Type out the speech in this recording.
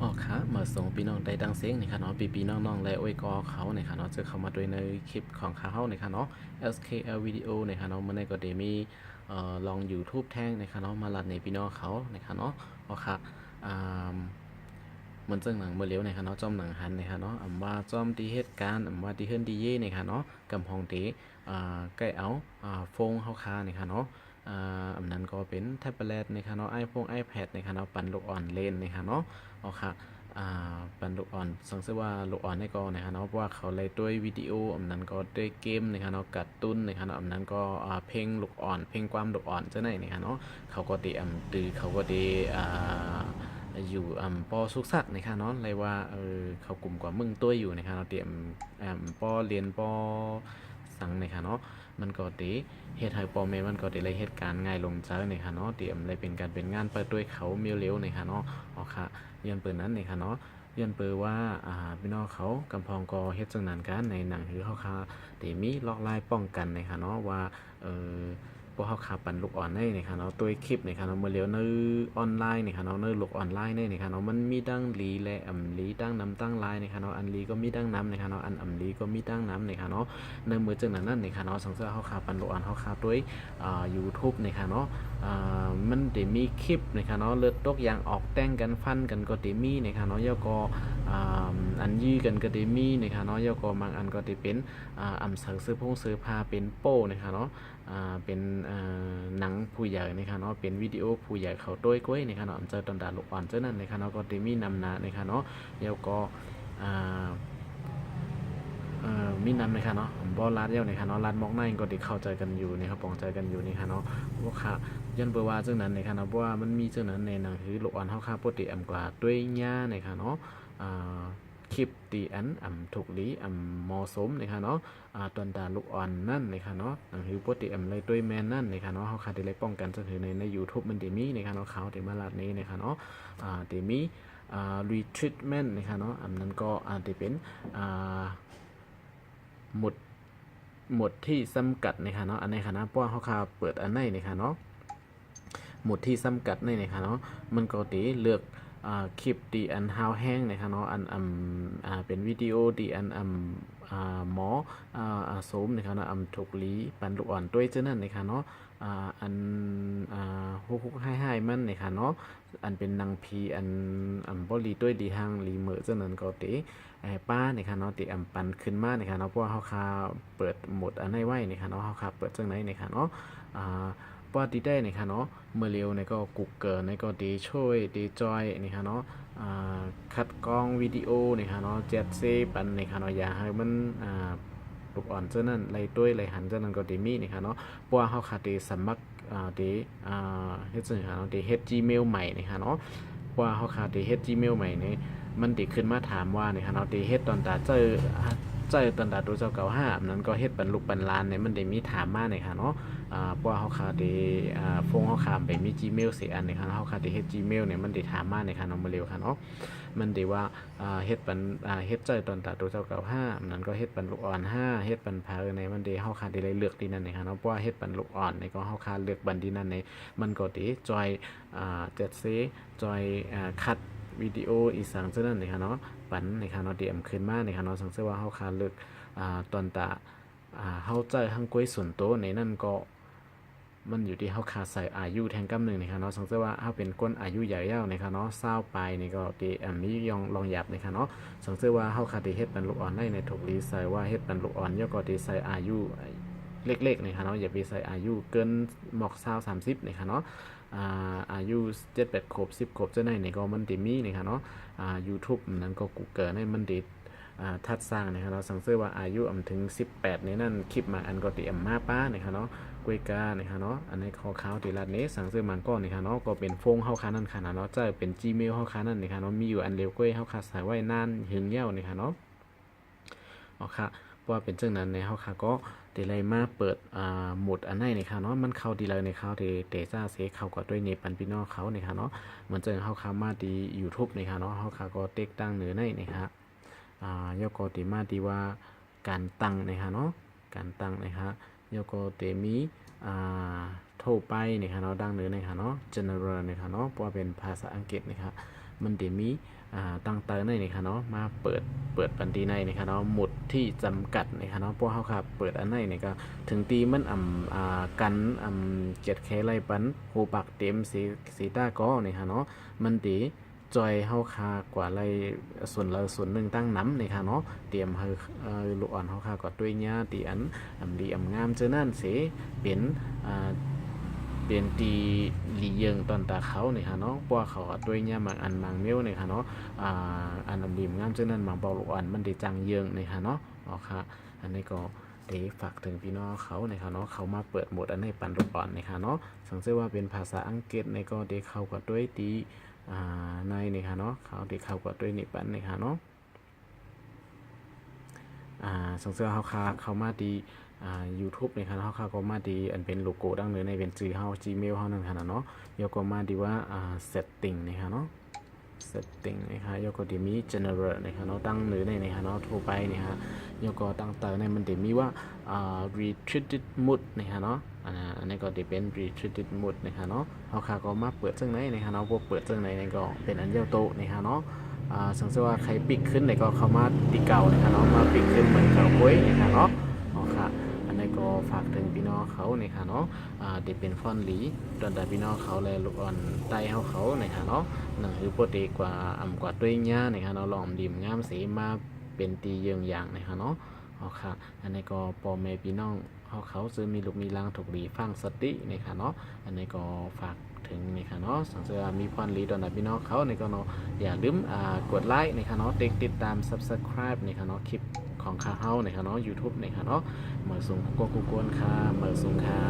อ๋อค่ะเมื่อส่งพี่น้องได้ดังเสียงนะคะเนาะปีน้องๆและโอ้ยกอเขานะคะเนาะจะเข้ามาด้วยในคลิปของเขานะคะเนาะ SKL วิดีโอนะคะเนาะเมื่อในก็ได้มีลอง YouTube แท่งนะคะเนาะมาลัดในพี่น้องเขานะคะเนาะอ๋อค่ะอ่าเหมือนจังหนังเมื่อเลี้ยวนะคะเนาะจอมหนังหันนะคะเนาะว่าจอมดีเหตุการณ์ว่าดีเฮิรนดีเย่นะคะเนาะกำพองตีใกล้เอาโฟงเฮาคานะคะเนาะนั้นก็เป็นแท็บเล็ตนะคะเนาะiPad นะคะเนาะปันลูกอ่อนเล่นนะคะเนาะอ๋อค่ะปันลูกอ่อนสังเกตว่าลูกอ่อนนี่ก็นะคะเนาะว่าเขาเลยด้วยวิดีโอนั้นก็ด้วยเกมนะคะเนาะการ์ตูนนะคะเนาะนั้นก็เพลงลูกอ่อนเพลงความลูกอ่อนจะไหนนะคะเนาะเขาก็ตีตือเขาก็ตีอยู่ปอสุกซักนะคะเนาะเลยว่าเขากลุ่มกว่ามึงตัวอยู่นะคะเนาะเตรียมปอเรียนปอสังนะคะเนาะมันก็ตีเฮ็ดให้ปอแม่มันก็ตีเลยเหตุการณ์ง่ายลงเจอนะคะเนาะเตรียมเลยเป็นการเป็นงานเปิดด้วยเขาเมียวเลี้ยวนะคะเนาะอ๋อค่ะยันเปิดนั้นนะคะเนาะยันเปิดว่าพี่น้องเขากำพองก็เฮ็ดจังนั้นกันในหนังคือเขาค่ะตีมีล็อกไล่ป้องกันนะคะเนาะว่าเออพวกเขาขาปันลูกอ่อนได้นะคะเนาะตัวคลิปนะคะเนาะเมื่อเลี้ยวในออนไลน์นะคะเนาะในลูกออนไลน์เนี่ยนะคะเนาะมันมีดังลีและลีดังน้ำตั้งไลน์นะคะเนาะอันลีก็มีดังน้ำนะคะเนาะอันลีก็มีดังน้ำนะคะเนาะในมือจังนั้นนั่นนะคะเนาะสังเกตเขาขาปันลูกอ่อนเขาขาด้วยYouTube นะคะเนาะมันจะมีคลิปนะคะเนาะเลือดตกยางออกแต่งกันฟันกันก็จะมีนะคะเนาะย่อก็อันยื้อกันก็จะมีนะคะเนาะย่อก็บางอันก็จะเป็นเสือซื้อพงซื้อผ้าเป็นโป้นะคะเนาะเป็นหนังผู้ใหญ่นะคะเนาะเป็นวิดีโอผู้ใหญ่เขาด้วยก้อยนะคะเนาะเจอตอนดาลูกอ่อนเจ้านั่นนะคะเนาะก็จะมีนำนานะคะเนาะแล้วก็มีนำนะคะเนาะบอลลัดเย้านะคะเนาะลัดมอกในก็ติเข้าใจกันอยู่นะครับปองใจกันอยู่นี่ค่ะเนาะว่าค่ะยันเบอร์ว่าเจ้านั้นนะคะเนาะว่ามันมีเจ้านั้นในหนังคือลูกอ่อนเฮาค่าปกติกว่าด้วยญ่านะคะเนาะคลิปตีอันถูกลีเหมาะสมนะคะเนาะตอนตาลูกอ่อนนั่นนะคะเนาะหนังคือปกติเลยด้วยแมนนั่นนะคะเนาะเฮาค่าได้เลยป้องกันจนถึงใน YouTube มันได้มีนะคะเนาะเขาได้มาลัดนี้นะคะเนาะได้มีretreatment นะคะเนาะนั้นก็อาจจะเป็นหมดที่จำกัดนะคะเนาะอันในคณะเพราะว่าเขาคาเปิดอันในนะคะเนาะหมดที่จำกัดในนะคะเนาะมันก็ตีเลือกคลิปดีอันฮาวแห้งนะคะเนาะอันเป็นวิดีโอดีอันหมอโสมนะคะเนาะถูกลีปันลูกอ่อนด้วยเจ้านั่นนะคะเนาะอันฮุกให้มันนะคะเนาะอันเป็นนางพีอันบอลีด้วยดีหางลีเมอเจ้านั่นก็ตีป้านะคะเนาะตีปันขึ้นมานะคะเนาะเพราะว่าเขาคาเปิดหมดอันในไว้นะคะเนาะเขาคาเปิดจังไหนนะคะเนาะปอดีได้นะคะเนาะเมื่อเร็วเนี่ยก็กุกเกิลเนี่ยก็ดีช่วยดีจอยนะคะเนาะคัดกรองวิดีโอนะคะเนาะเจ็ดเซปันนะคะเนาะอย่าให้มันลูกอ่อนเจ้านั่นไรด้วยไรหันเจ้านั่นก็ดีมีนะคะเนาะเพราะว่าเขาขาดดีสมัครดีเฮ็ดจังเนาะดีเฮ็ด Gmail ใหม่นะคะเนาะเพราะว่าเขาขาดดีเฮ็ด Gmail ใหม่เนี่ยมันดีขึ้นมาถามว่านะคะเนาะดีเฮ็ดตอนตาเจอตอนตาตัวเจ้าเก่าห้านั้นก็เฮ็ดบรรลุบรรลานเนี่ยมันได้มีถามมาเนี่ยค่ะเนาะเพราะว่าเขาขาดฟงเขาขามไปมี Gmail เสียอันเนี่ยค่ะเขาขาดเฮ็ด Gmail เนี่ยมันได้ถามมาเนี่ยค่ะเนาะมาเร็วค่ะเนาะมันได้ว่าเฮ็ดบรรเฮ็ดใจตอนตาตัวเจ้าเก่าห้านั้นก็เฮ็ดบรรลุอ่อนห้าเฮ็ดบรรพาในมันได้เขาขาดได้เลือกที่นั่นเนี่ยค่ะเนาะเพราะว่าเฮ็ดบรรลุอ่อนเนี่ยก็เขาขาดเลือกบรรที่นั่นในมันก็ได้จอยเจ็ดเซจอยคัดวิดีโออีสังเท่านั้นนะครับเนาะปันนะครับเนาะเดียมขึ้นมานะครับเนาะสังเกตว่าเขาคาเลือกตอนตาเขาใจทั้งกล้วยส่วนโตในนั่นก็มันอยู่ที่เขาขาดใส่อายุแทงกำหนึ่งนะครับเนาะสังเกตว่าเขาเป็นก้นอายุใหญ่ยาวนะครับเนาะเศร้าไปนี่ก็ดีมียองลองหยับนะครับเนาะสังเกตว่าเขาขาดเฮ็ดเป็นลูกอ่อนได้ในถูกรีใส่ว่าเฮ็ดเป็นลูกอ่อนย่อก็ดีใส่อายุเล็กๆนะครับเนาะอย่าไปใส่อายุเกินหมอก20-30นะครับเนาะอายุ7-8 ขวบ10 ขวบจะได้ในก็มันติมีนะครับเนาะYouTube นั้นก็กูเกิลในมันดิทัดสร้างนะครับเราสังเกตว่าอายุถึง18ในนั่นคลิปมาอันก็ติมาป้านะครับเนาะกวยกานะครับเนาะอันนี้ข้อข่าวที่รัดนี้สังเกตมันก็นะครับเนาะก็เป็นโฟงเฮาคานั่นค่ะเนาะจะเป็น Gmail เฮาคานั่นนะครับเนาะมีอยู่อันเร็วกวยเฮาคาใส่ไว้นานหึงเย้านะครับเนาะอ๋อค่ะว่าเป็นจังนั้นในเฮาค่ะก็เดลัยมาเปิดโหมดอันไหนนะครับเนาะมันเข้าดีเลยในเขาเตซ่าเซเข้าก็ด้วยเนปันพี่น้องเขานะครับเนาะเหมือนเจอเฮาค่ะมาดี YouTube นะครับเนาะเฮาค่ะก็เต็กตั้งเหนือในนะครับยกติมาดีว่าการตั้งนะครับเนาะการตั้งนะครับยกเตมีโทรไปนะครับเนาะดังเหนือนะครับเนาะ general นะครับเนาะเพราะว่าเป็นภาษาอังกฤษนะครับ มันเดี๋ยวมีตั้งเติมในนะคะเนาะมาเปิดปันทีในนะคะเนาะหมุดที่จำกัดนะคะเนาะพวกเขาครับเปิดอันไหนเนี่ยก็ถึงตีมันกันเจ็ดแคไรปันโหปักเต็มสีตาก็นะคะเนาะมันดีจอยเฮาคากว่าไรส่วนหนึ่งตั้งน้ำนะคะเนาะเตรียมให้ลูกอ่อนเฮาคาก็ด้วยเนี้ยตีอันดีงามเจอนั่นเสเป็นเปลี่ยนตีหลีเยิงตอนตาเขาเนี่ยค่ะเนาะเพราะเขาด้วยเนี่ยบางอันบางเมี้ยวเนี่ยค่ะเนาะอันดีมงามเช่นนั้นบางเบาลูกอ่อนมันได้จังเยิงเนี่ยค่ะเนาะอ๋อค่ะอันนี้ก็ได้ฝากถึงพี่น้องเขาเนี่ยค่ะเนาะเขามาเปิดโหมดอันนี้ปันลูกอ่อนเนี่ยค่ะเนาะสังเกตว่าเป็นภาษาอังกฤษในก็ได้เข้ากับด้วยตีในเนี่ยค่ะเนาะเขาได้เข้ากับด้วยนี่ปันเนี่ยค่ะเนาะสังเกตเขามาดีYouTube ในครับเขาก็มาดีอันเป็นโลโก้ดังเลยในเป็นชื่อเฮา Gmail เฮานั่นค่ะเนาะยกก็มาดีว่าsetting นะครับเนาะ setting นะครับยกก็ดีมี generate นะครับเนาะตั้งหรือในนะครับเนาะทั่วไปนี่ฮะยกก็ตั้งแต่ในมันจะมีว่าretreated mode นะครับเนาะอันนี้ก็จะเป็น retreated mode นะครับเนาะเขาก็มาเปิดซึ่งไหนนะครับเนาะพวกเปิดซึ่งไหนนี่ก็เป็นอันเดียวโตนะครับเนาะสังเกตว่าใครปิกขึ้นเนี่ยก็เข้ามาตีเก่านะครับเนาะมาปิกขึ้นเหมือนเก่าก้วยนะครับเนาะค่ะอันนี้ก็ฝากถึงพี่น้องเขาเนี่ยค่ะเนาะเด็กเป็นฟอนหลีตอนแต่พี่น้องเขาเลยลูกอ่อนไตเขาเนี่ยค่ะเนาะหนังคือโปรตีกว่ากว่าด้วยเนี้ยเนี่ยค่ะเนาะลองดิมงามสีมาเป็นตีเยืองอย่างเนี่ยค่ะเนาะค่ะอันนี้ก็ปอแม่พี่น้องเขาซื้อมีลูกมีลางถูกหลีฟังสติเนี่ยค่ะเนาะอันนี้ก็ฝากถึงนี่ค่ะเนาะสังเกตมีพรลีตอนนั้นพี่น้องเขาเนี่ยก็เนาะอย่าลืมกดไลค์นี่ค่ะเนาะติดตาม subscribe นี่ค่ะเนาะคลิปของข้าเฮานี่ค่ะเนาะ YouTube นี่ค่ะเนาะเมื่อสูงกุกวนค่ะเมื่อสูงค่ะ